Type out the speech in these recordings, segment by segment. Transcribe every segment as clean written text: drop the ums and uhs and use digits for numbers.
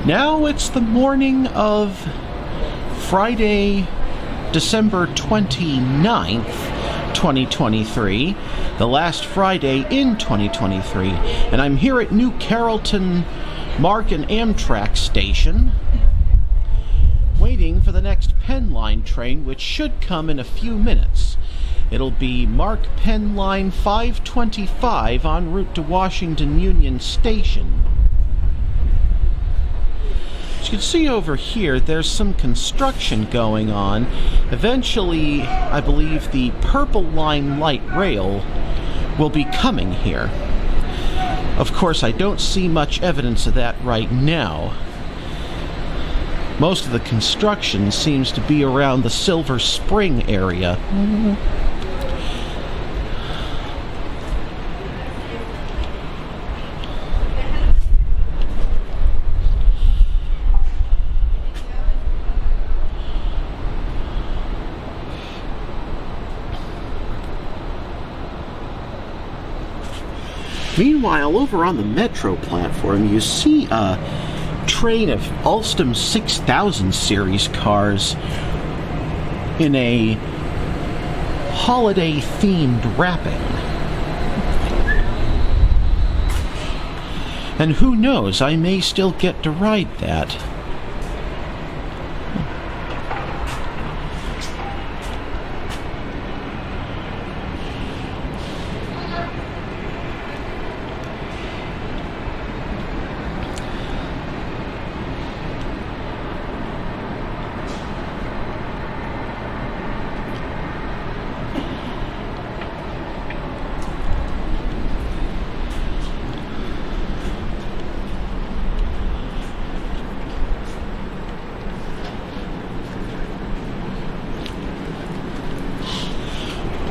Now it's the morning of Friday, December 29th, 2023, the last Friday in 2023, and I'm here at New Carrollton Mark and Amtrak station, waiting for the next Penn Line train, which should come in a few minutes. It'll be Mark Penn Line 525 en route to Washington Union Station. As you can see over here, there's some construction going on. Eventually, I believe the Purple Line light rail will be coming here. Of course, I don't see much evidence of that right now. Most of the construction seems to be around the Silver Spring area. Meanwhile, over on the metro platform, you see a train of Alstom 6000 series cars in a holiday-themed wrapping. And who knows, I may still get to ride that.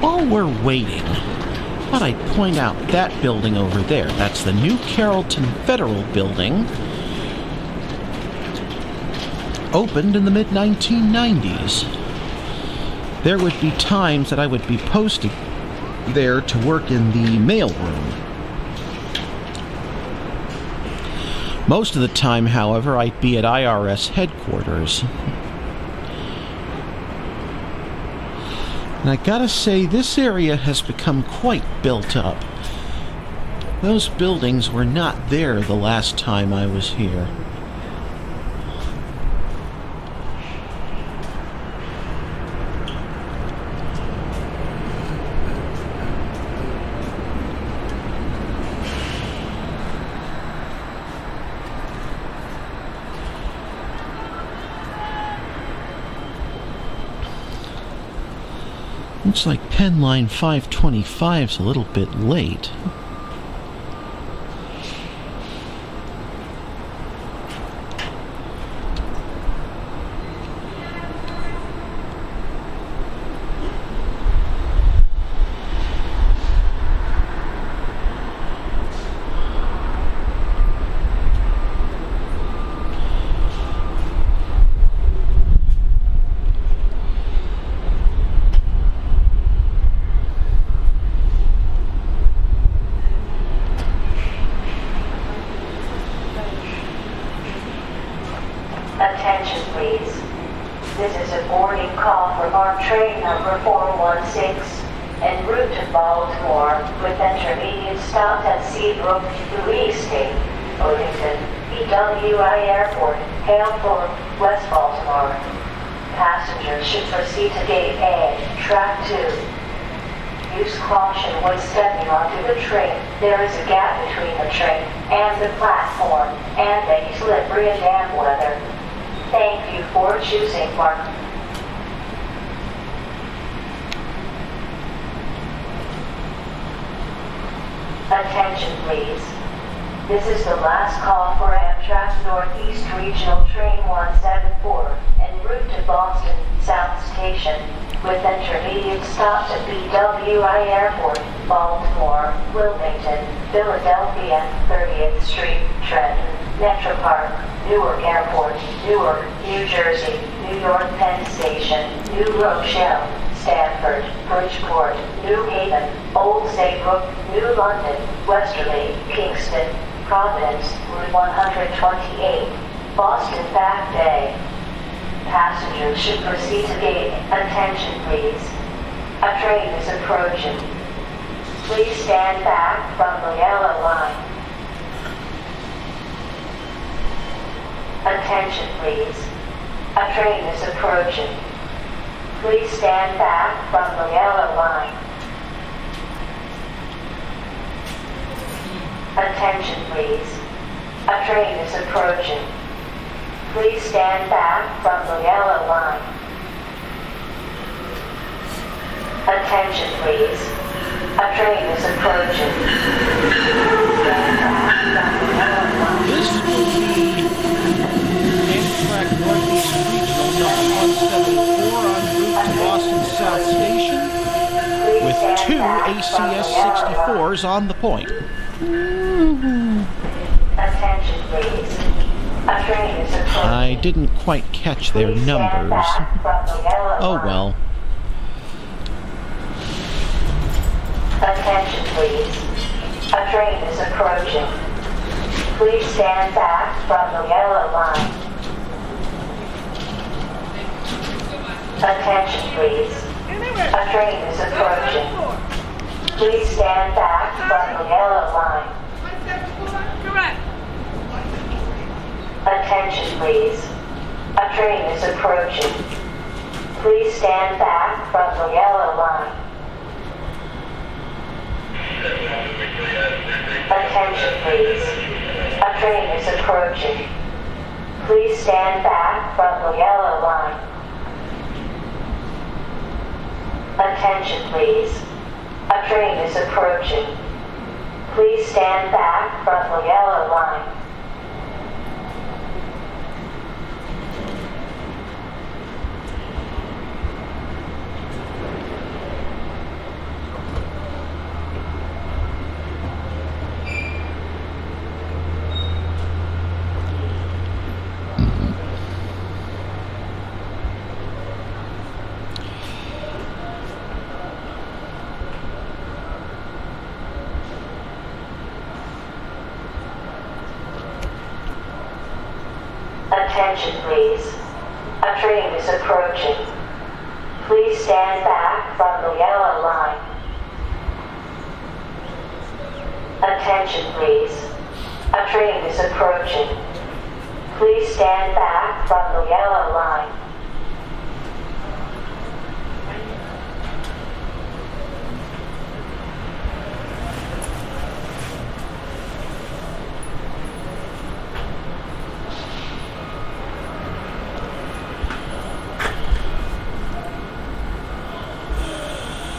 While we're waiting, I thought I'd point out that building over there. That's the New Carrollton Federal Building. Opened in the mid-1990s. There would be times that I would be posted there to work in the mailroom. Most of the time, however, I'd be at IRS headquarters. And I gotta say, this area has become quite built up. Those buildings were not there the last time I was here. Looks like Penn Line 525's a little bit late. Attention please. This is a boarding call for our train number 416 en route to Baltimore with intermediate stop at Seabrook, Louise State, Oakington, BWI Airport, Haleford, West Baltimore. Passengers should proceed to Gate A, Track 2. Use caution when stepping onto the train. There is a gap between the train and the platform, and may be slippery and damp weather. Thank you for choosing Mark. Attention please. This is the last call for Amtrak Northeast Regional Train 174 en route to Boston South Station with intermediate stops at BWI Airport, Baltimore, Wilmington, Philadelphia, 30th Street, Trenton, Metro Park, Newark Airport, Newark, New Jersey, New York Penn Station, New Rochelle, Stanford, Bridgeport, New Haven, Old Saybrook, New London, Westerly, Kingston, Providence, Route 128, Boston Back Bay. Passengers should proceed to gate. Attention please. A train is approaching. Please stand back from the yellow line. Attention please. A train is approaching. Please stand back from the yellow line. Attention please. A train is approaching. Please stand back from the yellow line. Attention please. A train is approaching. Stand back from the yellow line. This will be Amtrak Northeast Regional number 174 en route to Boston South Station with 2 ACS 64s on the point. Attention please. A train is approaching. I didn't quite catch their Please stand numbers. back from the yellow Oh line. well. Attention please. A train is approaching. Please stand back from the yellow line. Attention please. A train is approaching. Please stand back from the yellow line. Correct. Attention please. A train is approaching. Please stand back from the yellow line. Attention please. A train is approaching. Please stand back from the yellow line. Attention please. A train is approaching. Please stand back from the yellow line. Attention please. A train is approaching. Please stand back from the yellow line. Attention please. A train is approaching. Please stand back from the yellow line.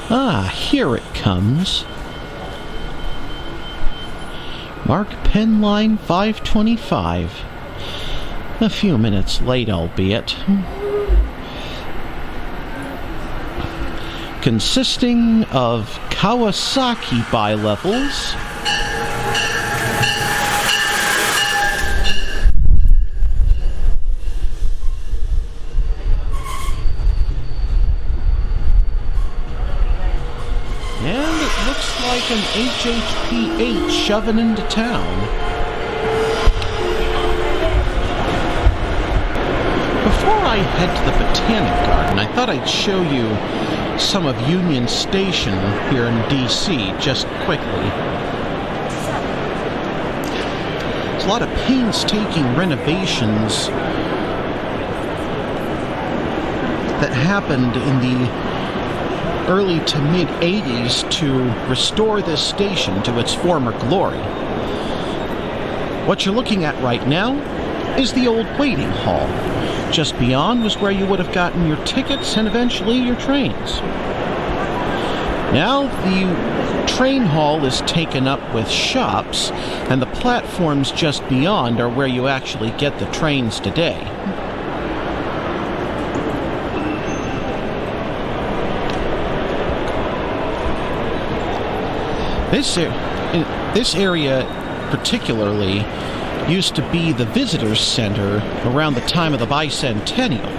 Ah, here it comes. Mark Penn Line 525. A few minutes late, albeit. Consisting of Kawasaki bilevels, and it looks like an HHP-8 shoving into town. Before I head to the Botanic Garden, I thought I'd show you some of Union Station here in D.C. just quickly. There's a lot of painstaking renovations that happened in the early to mid-'80s to restore this station to its former glory. What you're looking at right now is the old waiting hall. Just beyond was where you would have gotten your tickets and eventually your trains. Now the train hall is taken up with shops, and the platforms just beyond are where you actually get the trains today. This area particularly used to be the visitors center around the time of the bicentennial.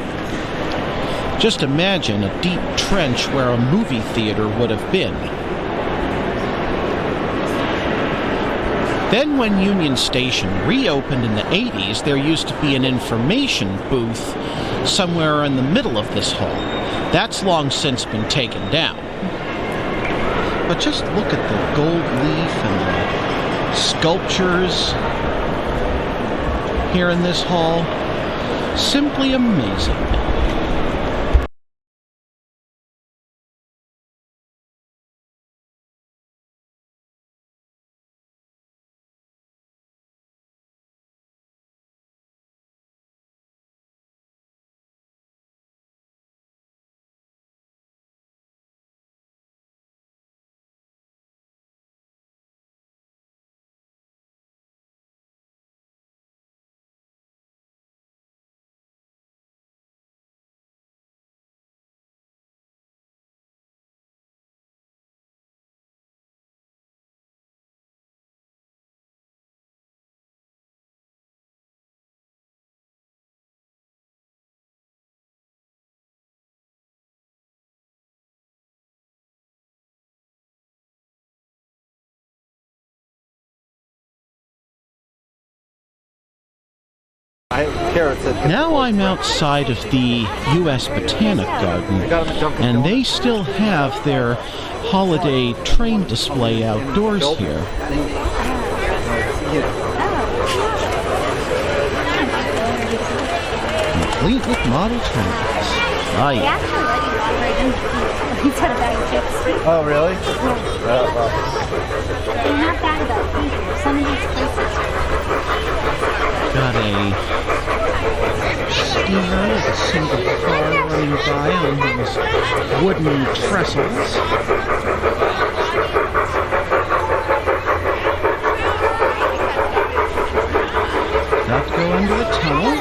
Just imagine a deep trench where a movie theater would have been. Then when Union Station reopened in the 80s, there used to be an information booth somewhere in the middle of this hall. That's long since been taken down. But just look at the gold leaf and the sculptures here in this hall. Simply amazing. Now I'm outside of the U.S. Botanic Garden, and they still have their holiday train display outdoors here. Complete with model trains. Right. Oh, really? They're not bad though. Some of these places. Got a steamer with a single car running by on these wooden trestles. Got to go under the tunnel.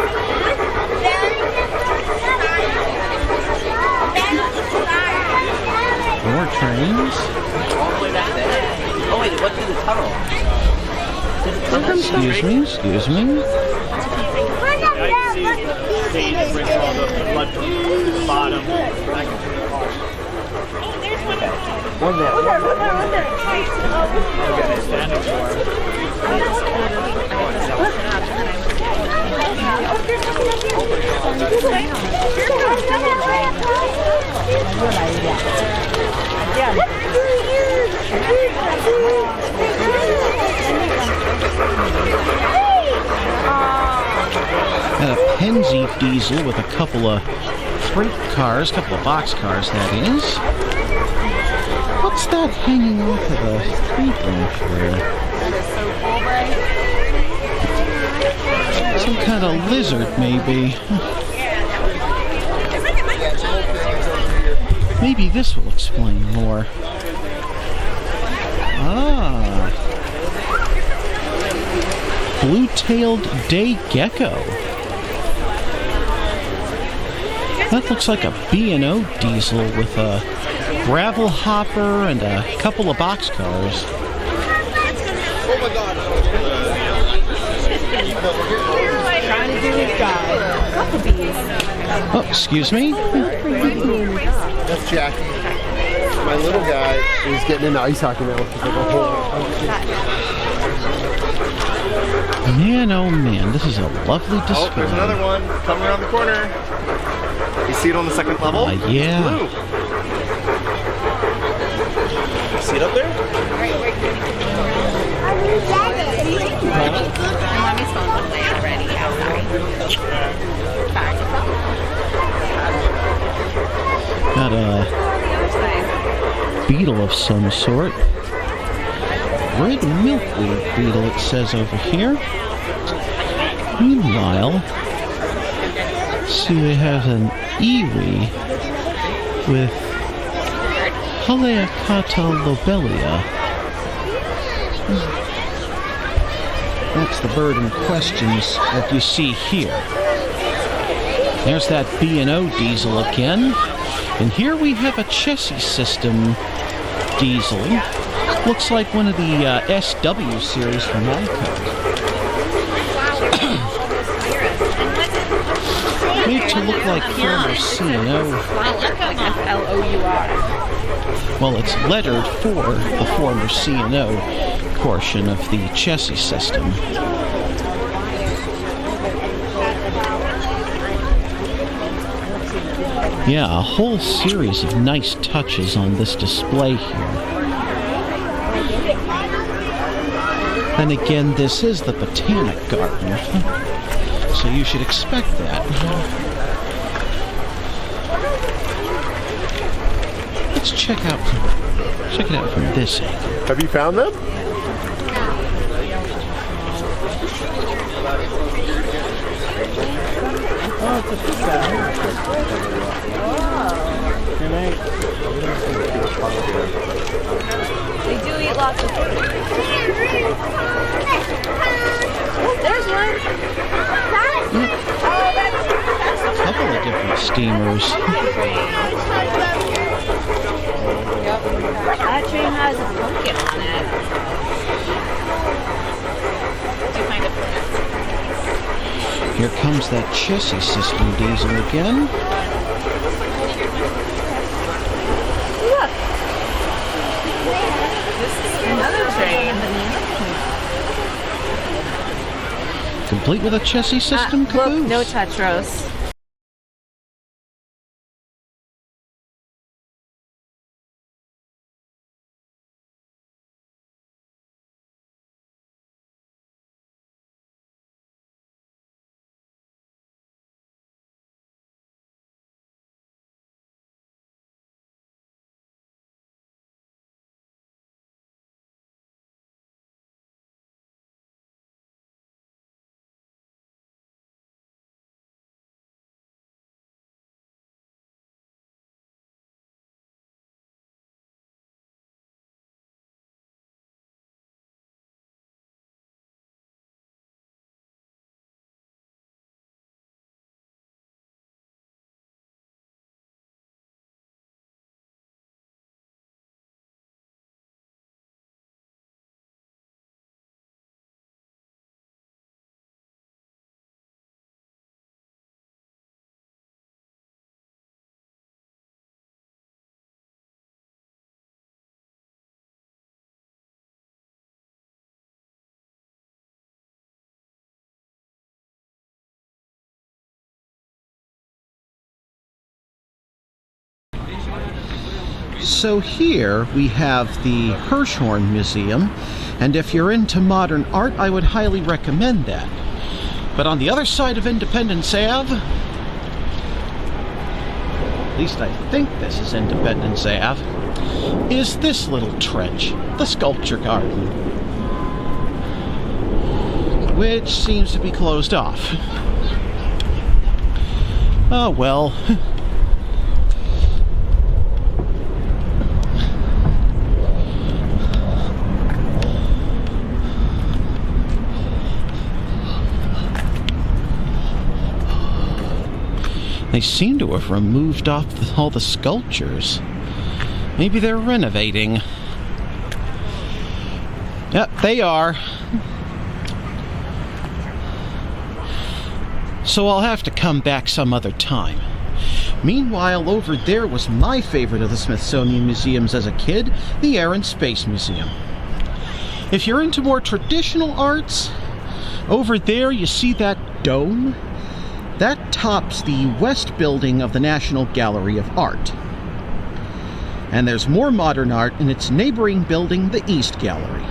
More trains. Oh wait, it went through the tunnel. Excuse me. Brings all the blood from the bottom. One there. And a Penzi diesel with a couple of freight cars, couple of boxcars, that is. What's that hanging off of the tree branch there? Some kind of lizard, maybe. Maybe this will explain more. Ah. Blue-tailed day gecko. That looks like a B&O diesel with a gravel hopper and a couple of boxcars. Oh my God! Trying to do his guy. Oh, excuse me? That's Jackie. My little guy is getting into ice hockey now. He's like a whole... Man, oh man, this is a lovely display. Oh, there's another one coming around the corner. You see it on the second level? Yeah. Blue. You see it up there? Mommy's phone was there already outside. Got a beetle of some sort. Red milkweed beetle, it says over here. Meanwhile, see, they have an iwi with Haleakata lobelia. That's the bird in questions that you see here. There's that B&O diesel again. And here we have a chassis system diesel. Looks like one of the SW series from Alco. Made to look like former C&O. Like F-L-O-U-R. Well, it's lettered for the former C&O portion of the chassis system. Yeah, a whole series of nice touches on this display here. Then again, this is the Botanic Garden, so you should expect that. Let's check it out from this angle. Have you found them? They do eat lots of food. There's one. A couple of different steamers. That train has a pumpkin on it. Did you find a plant? Here comes that chassis system diesel again. Look. This is another train. Complete with a chassis system caboose. Look, no touch, Rose. So here we have the Hirshhorn Museum, and if you're into modern art, I would highly recommend that. But on the other side of Independence Ave, at least I think this is Independence Ave, is this little trench, the Sculpture Garden, which seems to be closed off. Oh well. They seem to have removed off all the sculptures. Maybe they're renovating. Yep, they are. So I'll have to come back some other time. Meanwhile, over there was my favorite of the Smithsonian museums as a kid, the Air and Space Museum. If you're into more traditional arts, over there you see that dome? That tops the west building of the National Gallery of Art. And there's more modern art in its neighboring building, the East Gallery.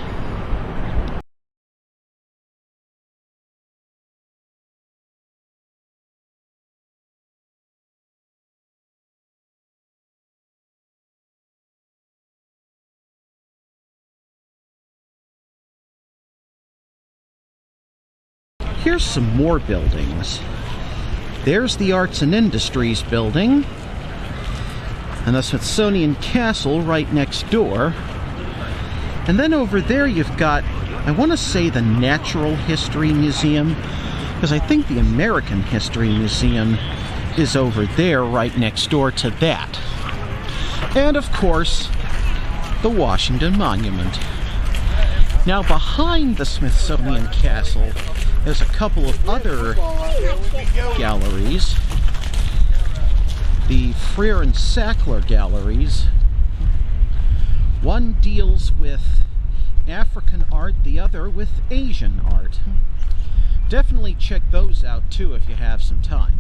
Here's some more buildings. There's the Arts and Industries building, and the Smithsonian Castle right next door. And then over there you've got, I want to say, the Natural History Museum, because I think the American History Museum is over there right next door to that. And of course, the Washington Monument. Now behind the Smithsonian Castle, there's a couple of other galleries. The Freer and Sackler Galleries. One deals with African art, the other with Asian art. Definitely check those out too if you have some time.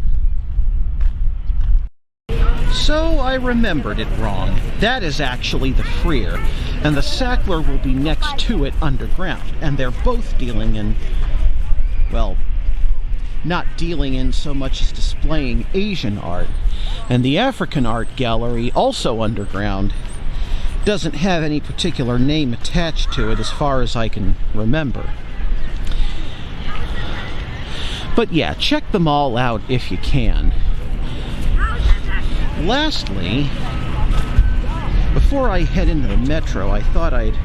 So I remembered it wrong. That is actually the Freer, and the Sackler will be next to it underground, and they're both dealing in, well, not dealing in so much as displaying Asian art. And the African Art Gallery, also underground, doesn't have any particular name attached to it as far as I can remember. But yeah, check them all out if you can. Lastly, before I head into the metro, I thought I'd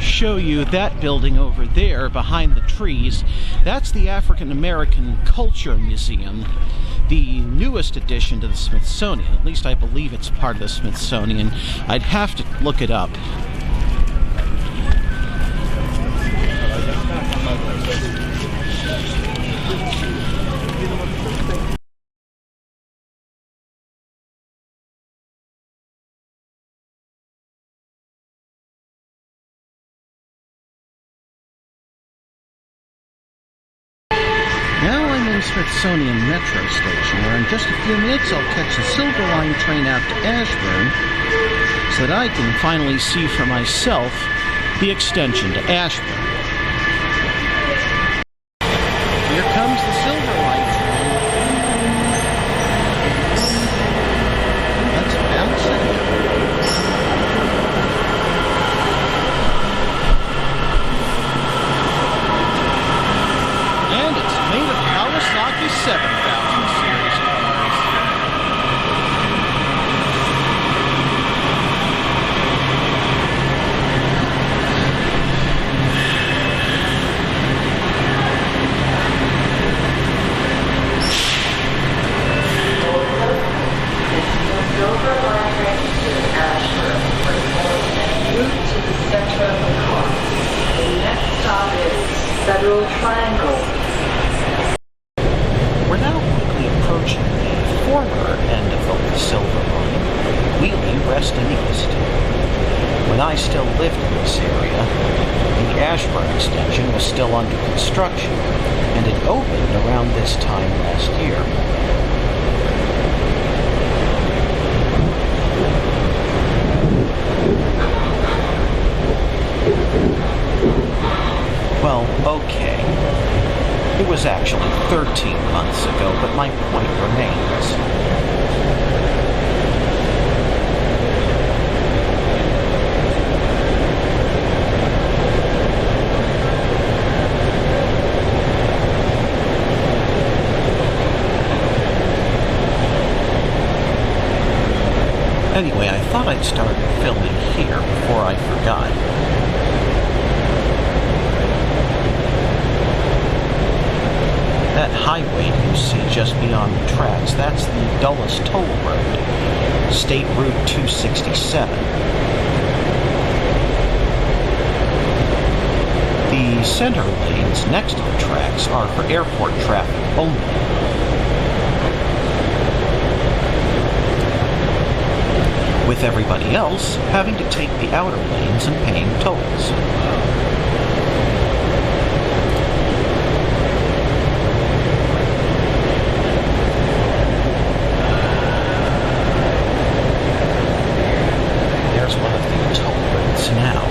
show you that building over there behind the trees. That's the African American Culture Museum, the newest addition to the Smithsonian. At least I believe it's part of the Smithsonian. I'd have to look it up. Now I'm in Smithsonian Metro Station, where in just a few minutes I'll catch the Silver Line train out to Ashburn, so that I can finally see for myself the extension to Ashburn. Here comes the Silver Line train. Let's bounce in. And it's made of Kawasaki 7000 series cars. Silver Line train to Ashburn was en route to the center of the car. The next stop is Federal Triangle. We're now quickly approaching the former end of the Silver Line, Wheeling West and East. When I still lived in this area, the Ashburn extension was still under construction, and it opened around this time last year. Well, okay. It was actually 13 months ago, but my point remains. Anyway, I thought I'd start filming here before I forgot. That highway you see just beyond the tracks, that's the Dulles Toll Road, State Route 267. The center lanes next to the tracks are for airport traffic only. With everybody else having to take the outer lanes and paying tolls. There's one of the toll roads now.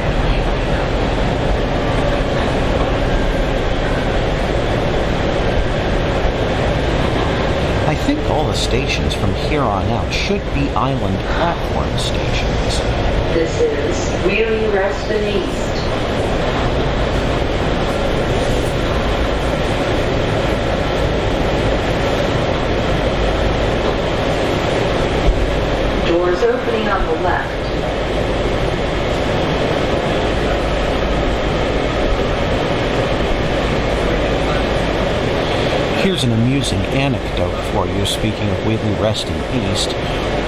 I think all the stations from here on out should be island platform stations. This is Wheeling West and East. Doors opening on the left. Here's an amusing anecdote for you, speaking of Wheeling West and East.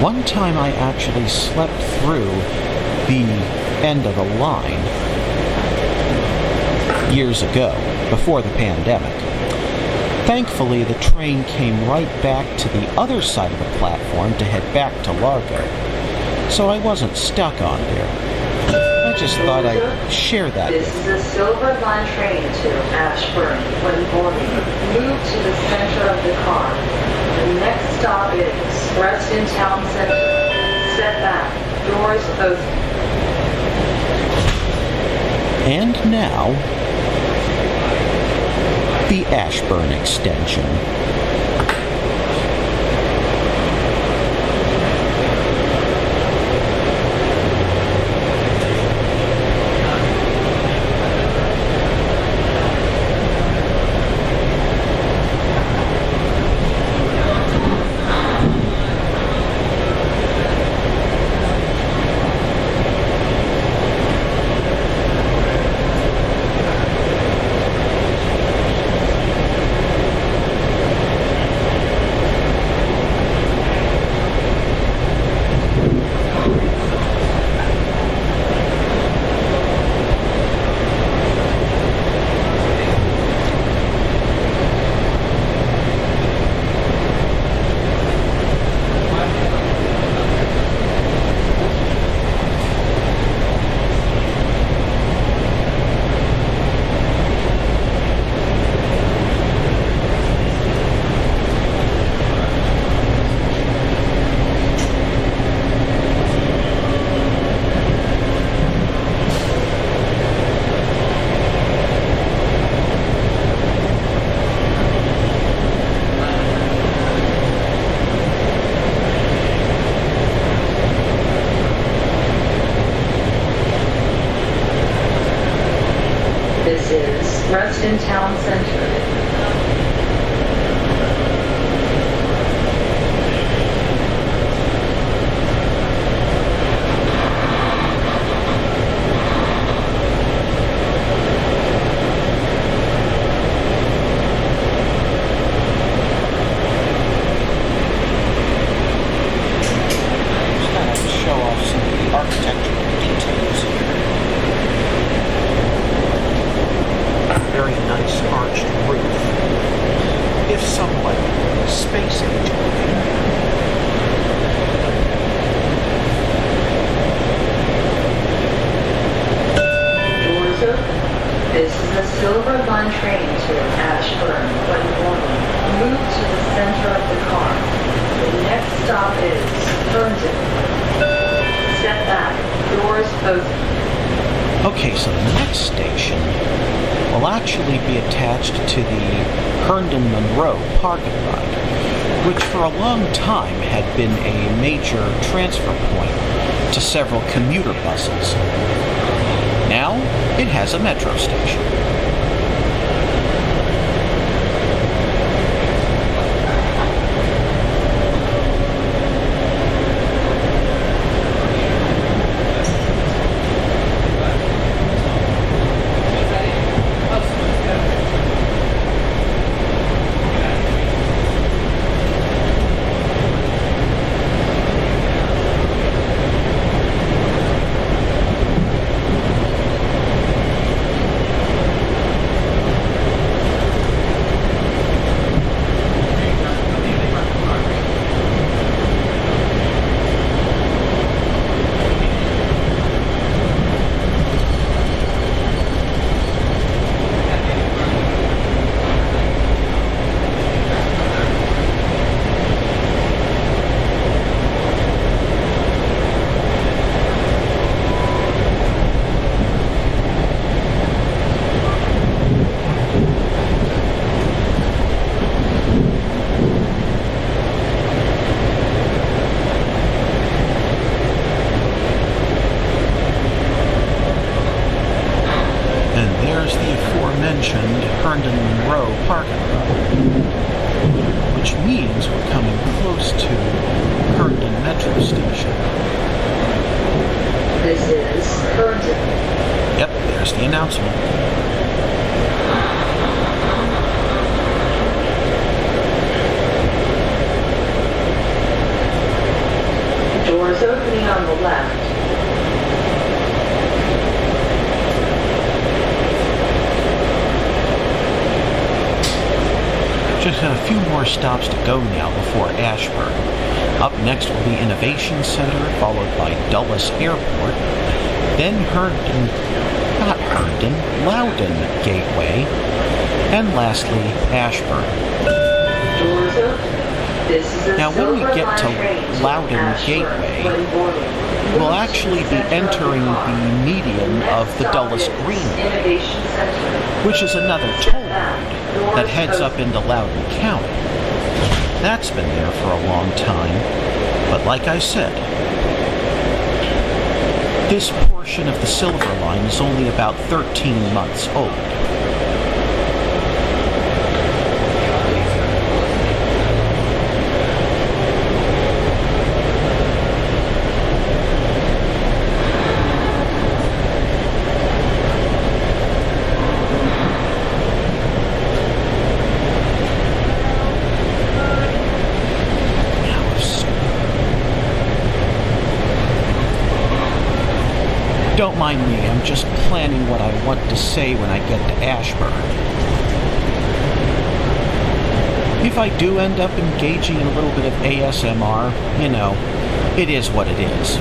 One time I actually slept through the end of the line years ago, before the pandemic. Thankfully, the train came right back to the other side of the platform to head back to Largo. so I wasn't stuck on there. I just thought I'd share that This with is a Silver Line train to Ashburn. When boarding, move to the center of the car. The next stop is Reston Town Center. Step back. Doors open. And now, the Ashburn extension. This is Reston Town Center. Show off some of the architectural details here. Very nice arched roof, if somewhat space age looking. Doors open. This is a Silver Line train to Ashburn. When boarding, move to the center of the car. The next stop is Herndon. Step back. Doors open. Okay, so the next station will actually be attached to the Herndon Monroe parking lot, which for a long time had been a major transfer point to several commuter buses. Now it has a metro station. Mentioned Herndon Monroe parking lot, which means we're coming close to Herndon Metro Station. This is Herndon. Yep, there's the announcement. Doors opening on the left. Just a few more stops to go now before Ashburn. Up next will be Innovation Center, followed by Dulles Airport, then Loudon Gateway, and lastly, Ashburn. Now when we get to Loudon Gateway, we'll actually be entering the median of the Dulles Greenway, which is another toll road that heads up into Loudoun County. That's been there for a long time, but like I said, this portion of the Silver Line is only about 13 months old. Don't mind me, I'm just planning what I want to say when I get to Ashburn. If I do end up engaging in a little bit of ASMR, you know, it is what it is.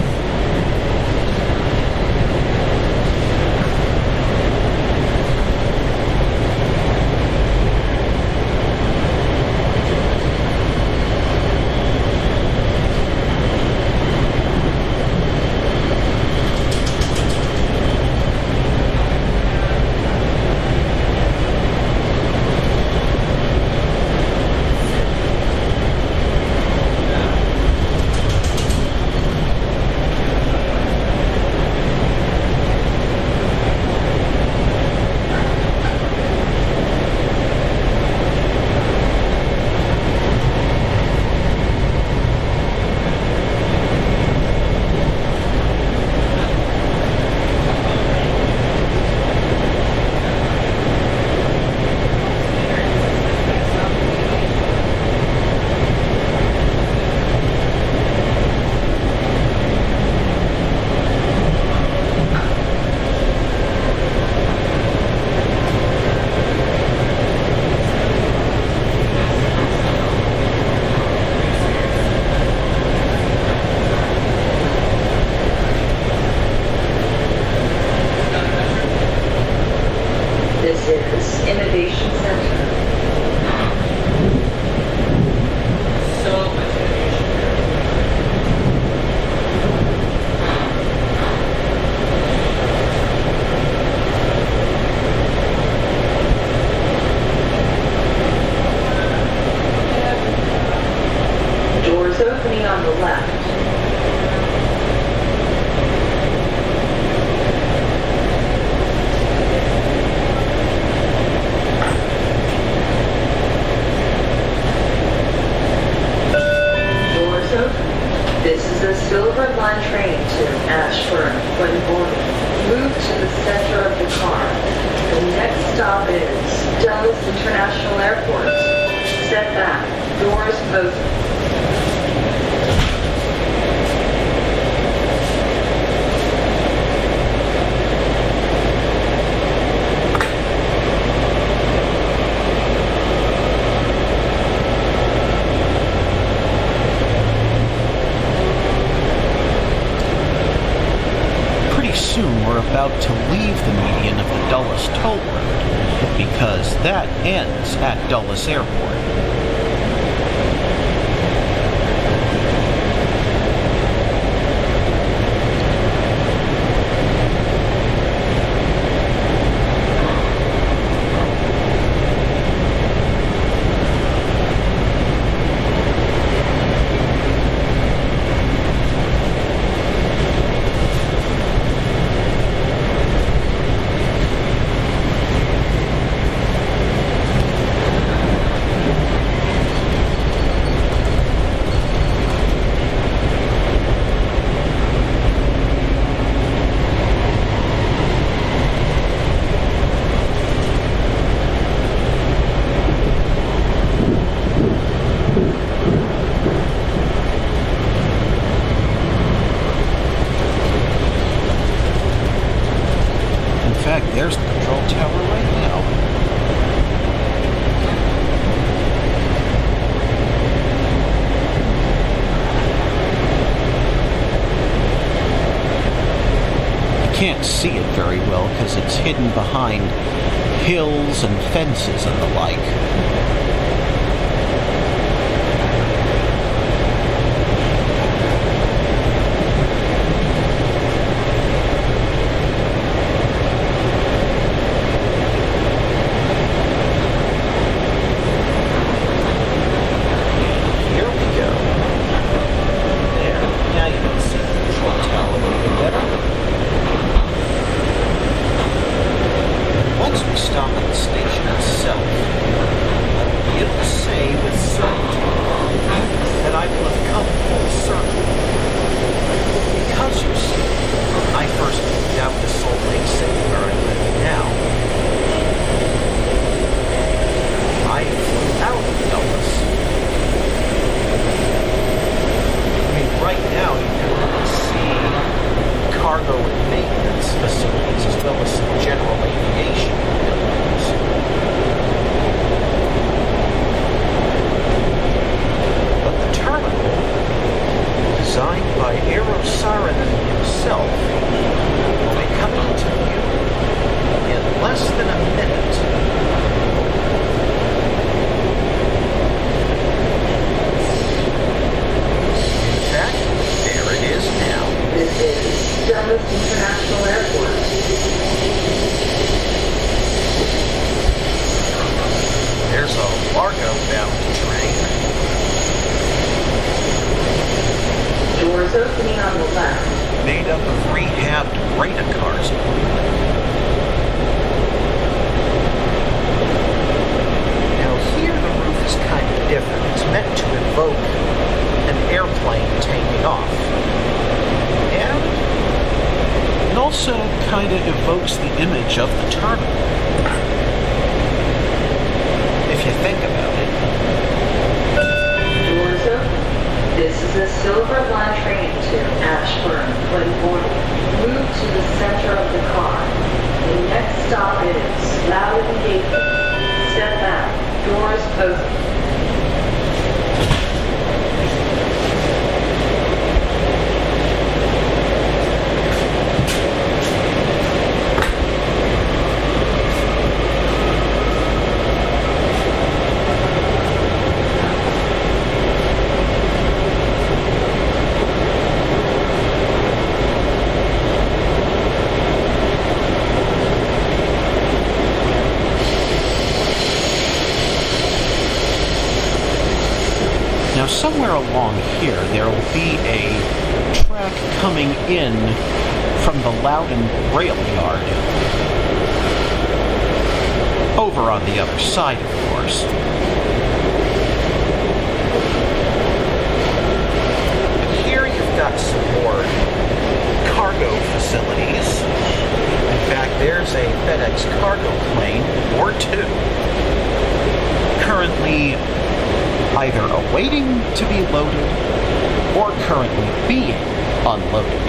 About to leave the median of the Dulles Toll Road, because that ends at Dulles Airport. see it very well because it's hidden behind hills and fences and the like. Somewhere along here, there will be a track coming in from the Loudon rail yard. Over on the other side, of course. But here you've got some more cargo facilities. In fact, there's a FedEx cargo plane, or two, currently either awaiting to be loaded or currently being unloaded.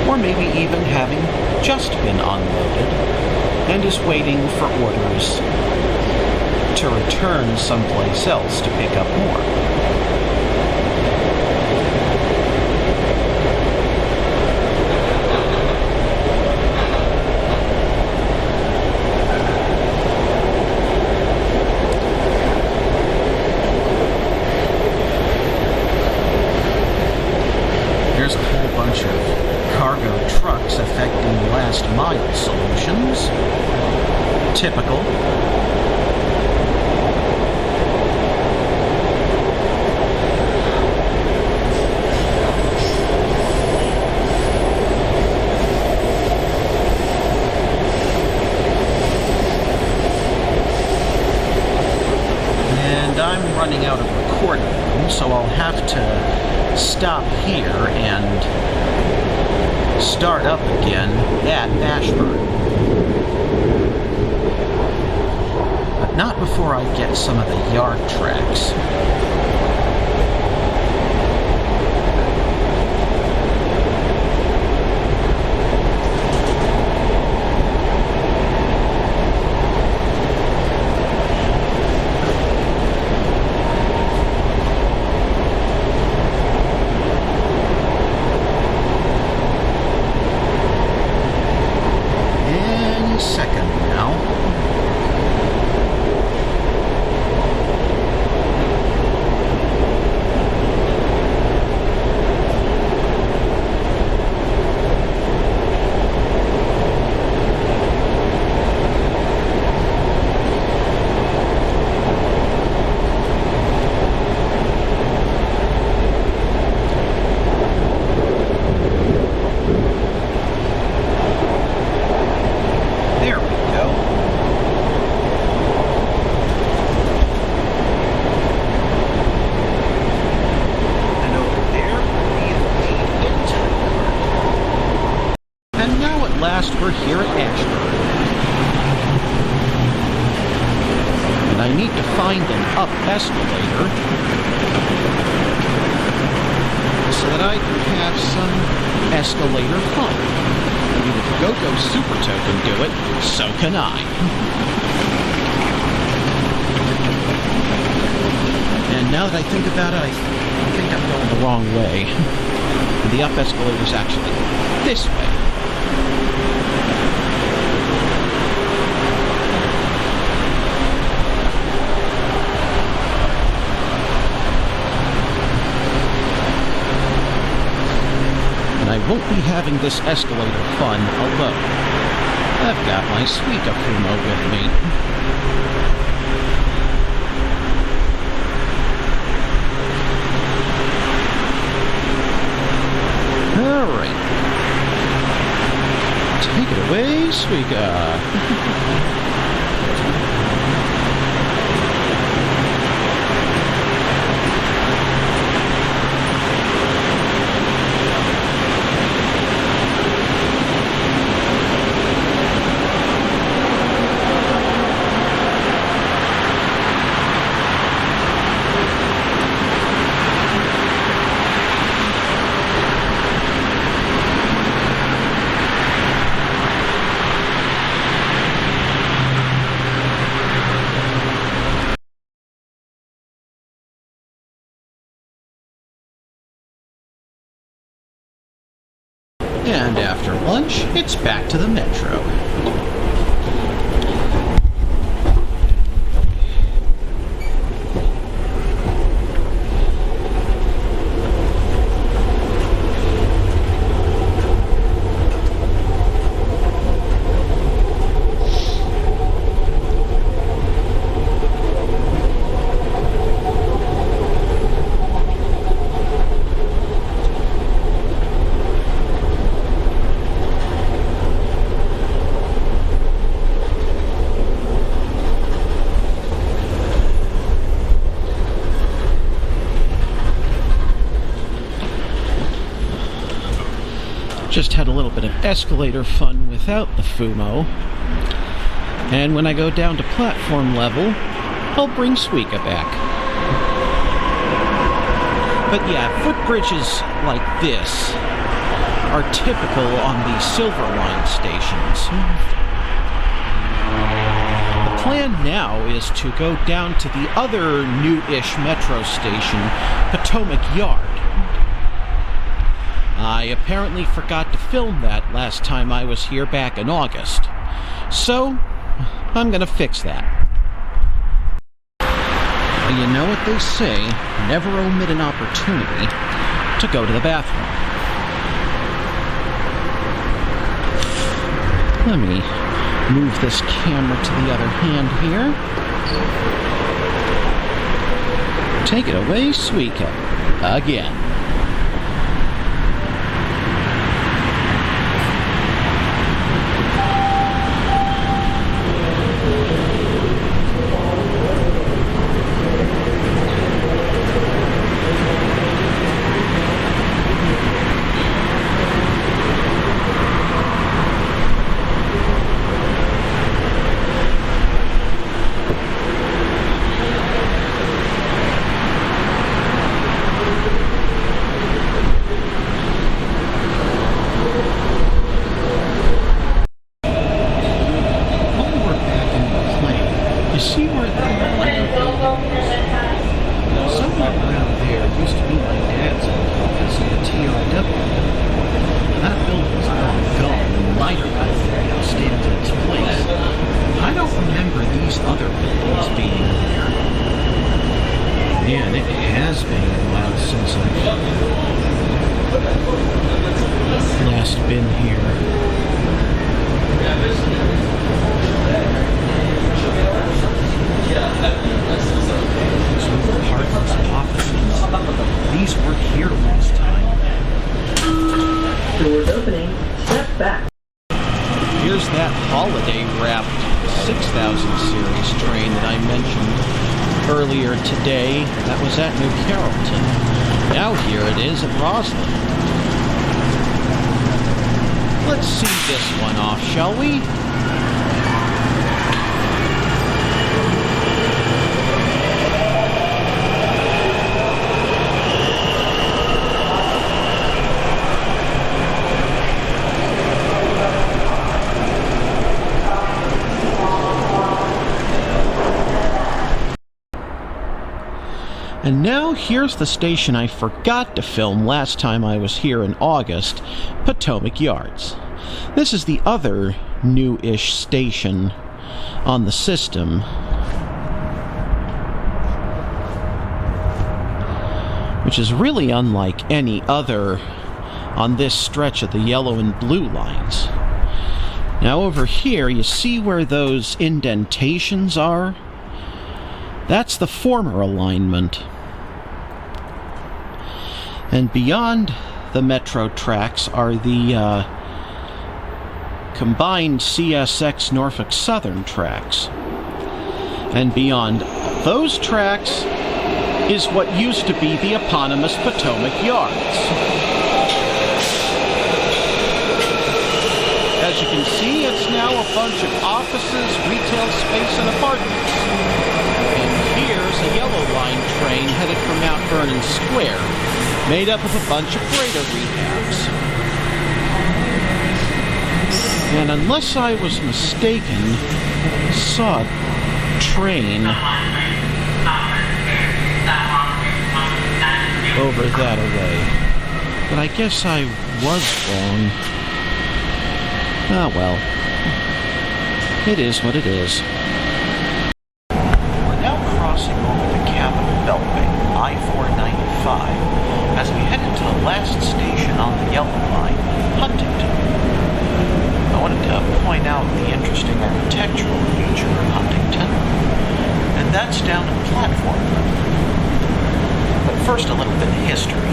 Or maybe even having just been unloaded and is waiting for orders to return someplace else to pick up more. Mile solutions. Typical. And I'm running out of recording room, so I'll have to stop here and start up again at Ashburn. But not before I get some of the yard tracks. I need to find an up escalator so that I can have some escalator fun. I mean, if Go-Go Supertoe can do it, so can I. And now that I think about it, I think I'm going the wrong way. The up escalator is actually this way. I won't be having this escalator fun alone. I've got my Suica Fumo with me. Alright. Take it away, Suica. And after lunch, it's back to the metro. Just had a little bit of escalator fun without the Fumo. And when I go down to platform level, I'll bring Suica back. But yeah, footbridges like this are typical on the Silver Line stations. The plan now is to go down to the other new-ish metro station, Potomac Yard. I apparently forgot to film that last time I was here back in August. So, I'm gonna fix that. You know what they say, never omit an opportunity to go to the bathroom. Let me move this camera to the other hand here. Take it away, Suica. Again. Today, that was at New Carrollton. Now here it is at Roslyn. Let's see this one off, shall we? And now here's the station I forgot to film last time I was here in August, Potomac Yards. This is the other new-ish station on the system. Which is really unlike any other on this stretch of the yellow and blue lines. Now over here, you see where those indentations are? That's the former alignment. And beyond the metro tracks are the combined CSX Norfolk Southern tracks. And beyond those tracks is what used to be the eponymous Potomac Yards. As you can see, it's now a bunch of offices, retail space, and apartments. And here's a yellow line train headed for Mount Vernon Square, made up of a bunch of freighter rehabs. And unless I was mistaken, I saw a train over that way. But I guess I was wrong. Ah, well. It is what it is. We're now crossing over the Capitol Beltway, I-495, as we head into the last station on the Yellow Line, Huntington. I wanted to point out the interesting architectural feature of Huntington, and that's down at platform level. But first, a little bit of history.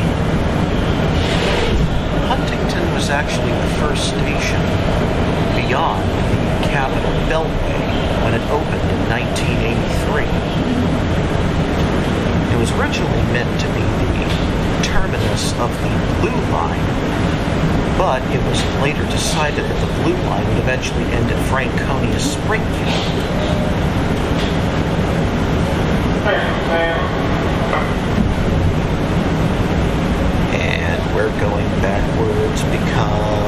Huntington was actually the first station beyond the Capitol Beltway when it opened in 1983. It was originally meant to be the terminus of the Blue Line, but it was later decided that the Blue Line would eventually end at Franconia Springfield. And we're going backwards because...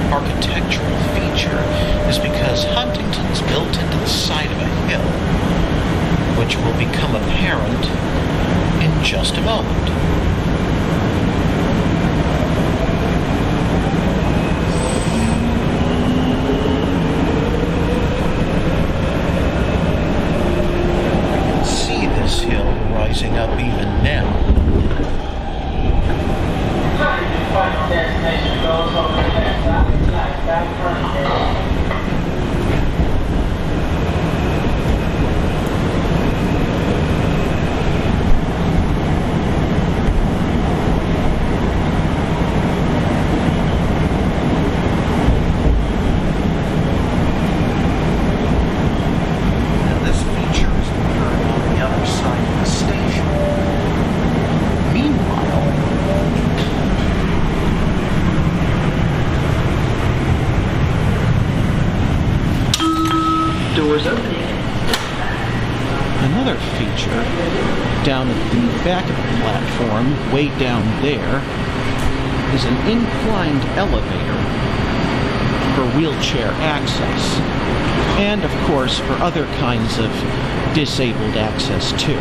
architectural feature is because Huntington's built into the side of a hill, which will become apparent in just a moment. You can see this hill rising up even now. Final destination goes over the left side. And this feature is occurring on the other side of the station. Meanwhile, doors opening. another feature down at the back of the platform, way down there, is an inclined elevator for wheelchair access, and of course for other kinds of disabled access too.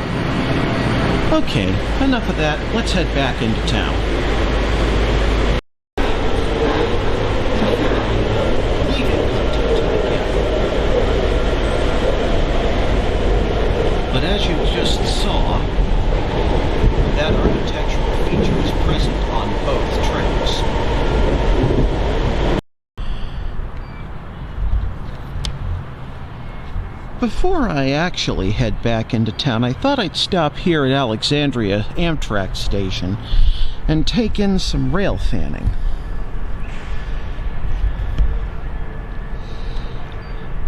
Okay, enough of that. Let's head back into town. But as you just saw, that architectural feature is present on both trains. Before I actually head back into town, I thought I'd stop here at Alexandria Amtrak station and take in some rail fanning.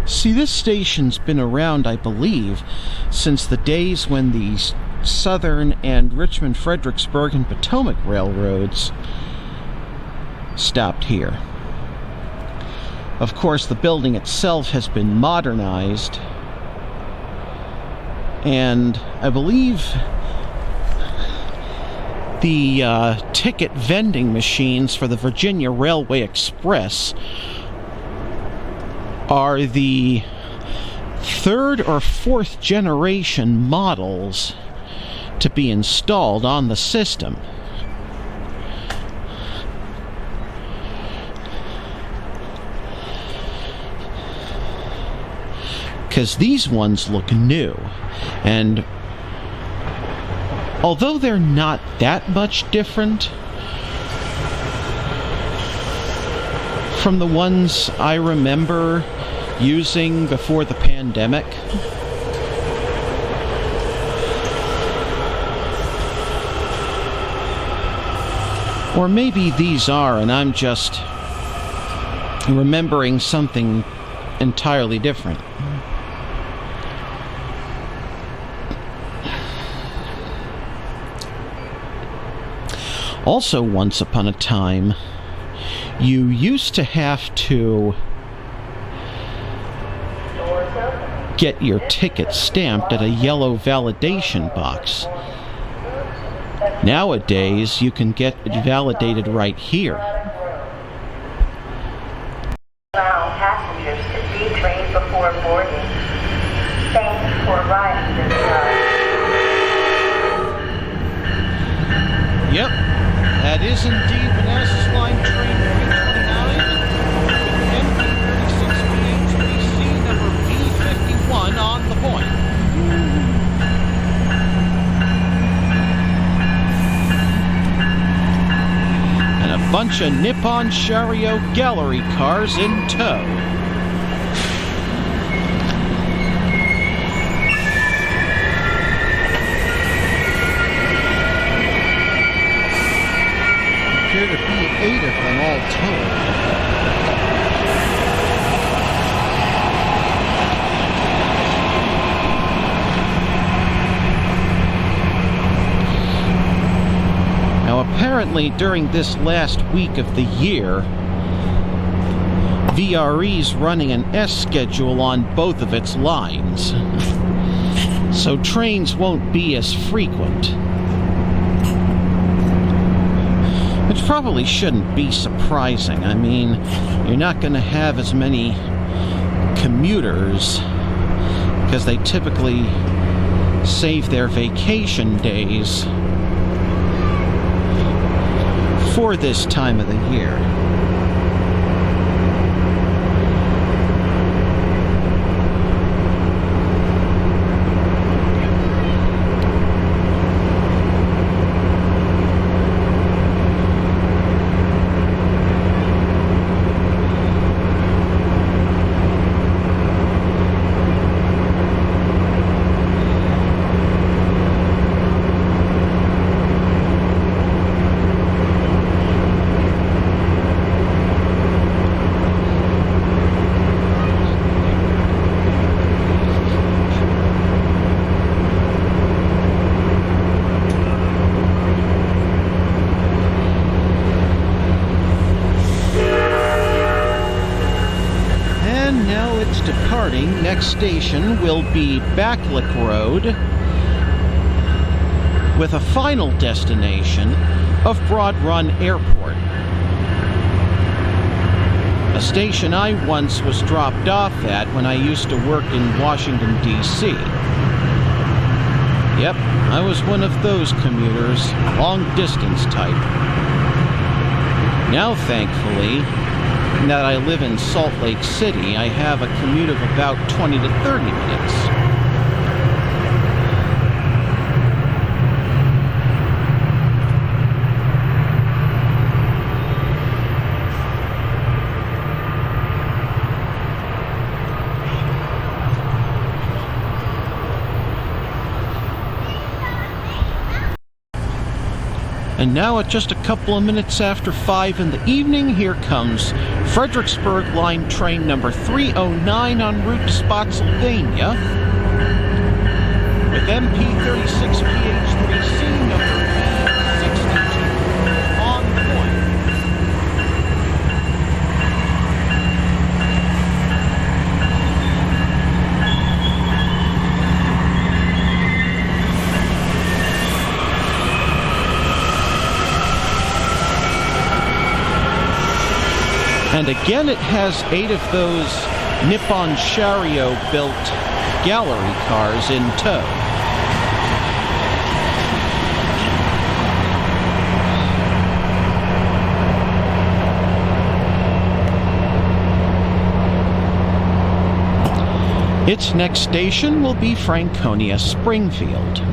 See, this station's been around, I believe, since the days when the Southern and Richmond, Fredericksburg, and Potomac railroads stopped here. Of course, the building itself has been modernized, and I believe the ticket vending machines for the Virginia Railway Express are the third or fourth generation models to be installed on the system. Because these ones look new, and although they're not that much different from the ones I remember using before the pandemic, or maybe these are and I'm just remembering something entirely different. Also, once upon a time, you used to have to get your ticket stamped at a yellow validation box. Nowadays, you can get it validated right here. Allow passengers to detrain before boarding. Thanks for riding this ride. Yep, that is indeed Manassas Line Train 329, MD36BHBC number B51 on the point. And a bunch of Nippon Sharyo Gallery cars in tow. Appear to be 8 of them all told. Now, apparently, during this last week of the year, VRE's running an S schedule on both of its lines, so trains won't be as frequent. Which probably shouldn't be surprising. I mean, you're not going to have as many commuters because they typically save their vacation days for this time of the year. Departing, next station will be Backlick Road, with a final destination of Broad Run Airport, a station I once was dropped off at when I used to work in Washington, D.C. Yep, I was one of those commuters, long-distance type. Now, thankfully, that I live in Salt Lake City, I have a commute of about 20 to 30 minutes. And now at just a couple of minutes after 5 in the evening, here comes Fredericksburg Line train number 309 en route to Spotsylvania with MP36PH3C number 62 on point. And again, it has 8 of those Nippon Sharyo-built gallery cars in tow. Its next station will be Franconia Springfield.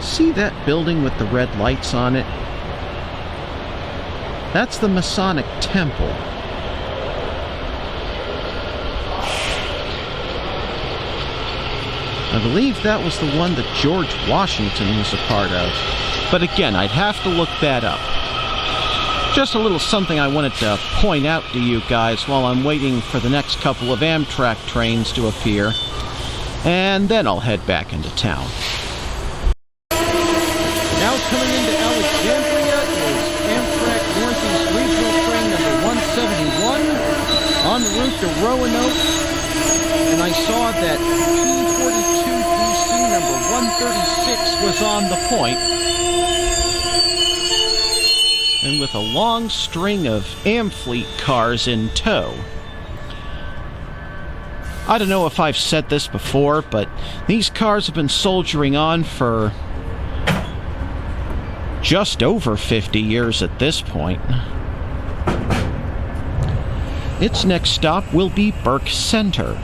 See that building with the red lights on it? That's the Masonic Temple. I believe that was the one that George Washington was a part of. But again, I'd have to look that up. Just a little something I wanted to point out to you guys while I'm waiting for the next couple of Amtrak trains to appear. And then I'll head back into town. Now coming into Alexandria is Amtrak Northeast Regional Train number 171 en route to Roanoke. And I saw that P42DC number 136 was on the point. And with a long string of Amfleet cars in tow. I don't know if I've said this before, but these cars have been soldiering on for just over 50 years at this point. Its next stop will be Burke Center.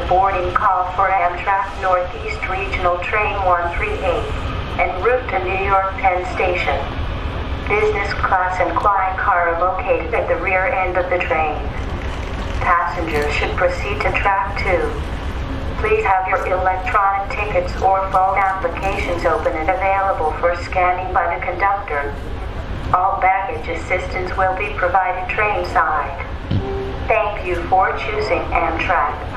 a boarding call for Amtrak Northeast Regional Train 138 en route to New York Penn Station. Business class and quiet car are located at the rear end of the train. Passengers should proceed to track 2. Please have your electronic tickets or phone applications open and available for scanning by the conductor. All baggage assistance will be provided train-side. Thank you for choosing Amtrak.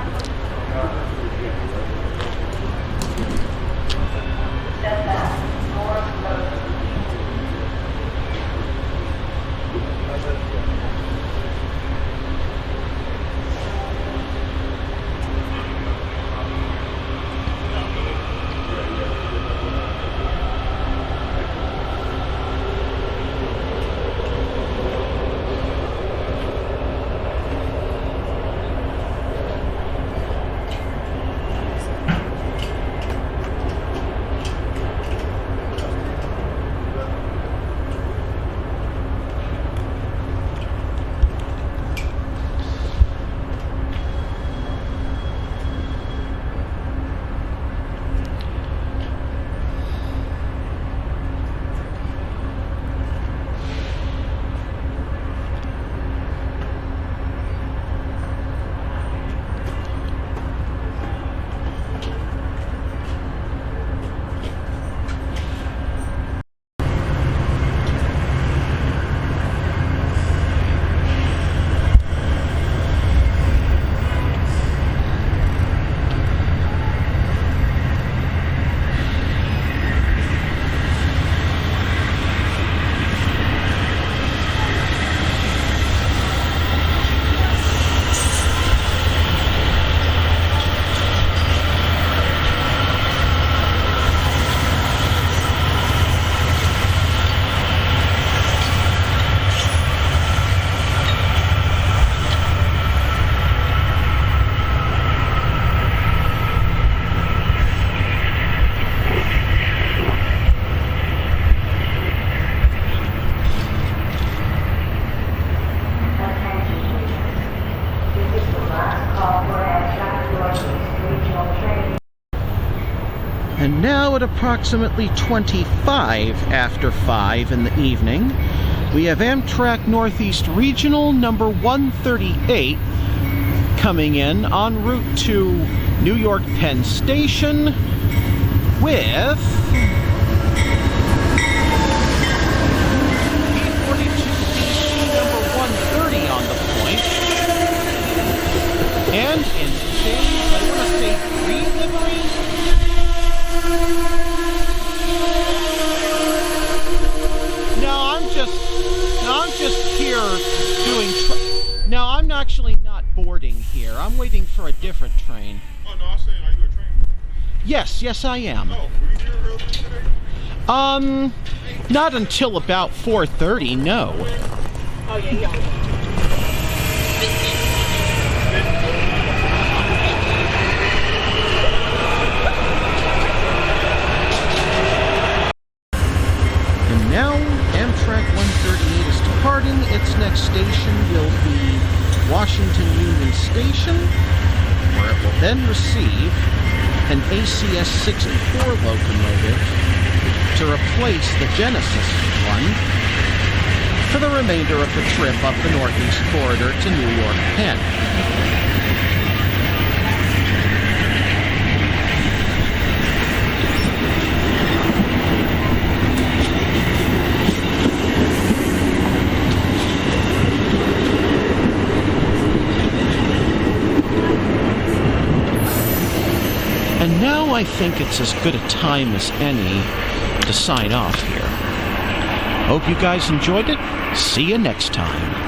And now at approximately 25 after 5 in the evening, we have Amtrak Northeast Regional number 138 coming in en route to New York Penn Station with P42DC number 130 on the point. And in phase, I want to say 3 livery. I'm just here doing. No, I'm actually not boarding here. I'm waiting for a different train. Oh no, I was saying, are you a train? Yes, I am. Oh, were you here earlier today? Not until about 4:30. No. Oh yeah. Now, Amtrak 138 is departing. Its next station will be Washington Union Station, where it will then receive an ACS 64 locomotive to replace the Genesis one for the remainder of the trip up the Northeast Corridor to New York Penn. And now I think it's as good a time as any to sign off here. Hope you guys enjoyed it. See you next time.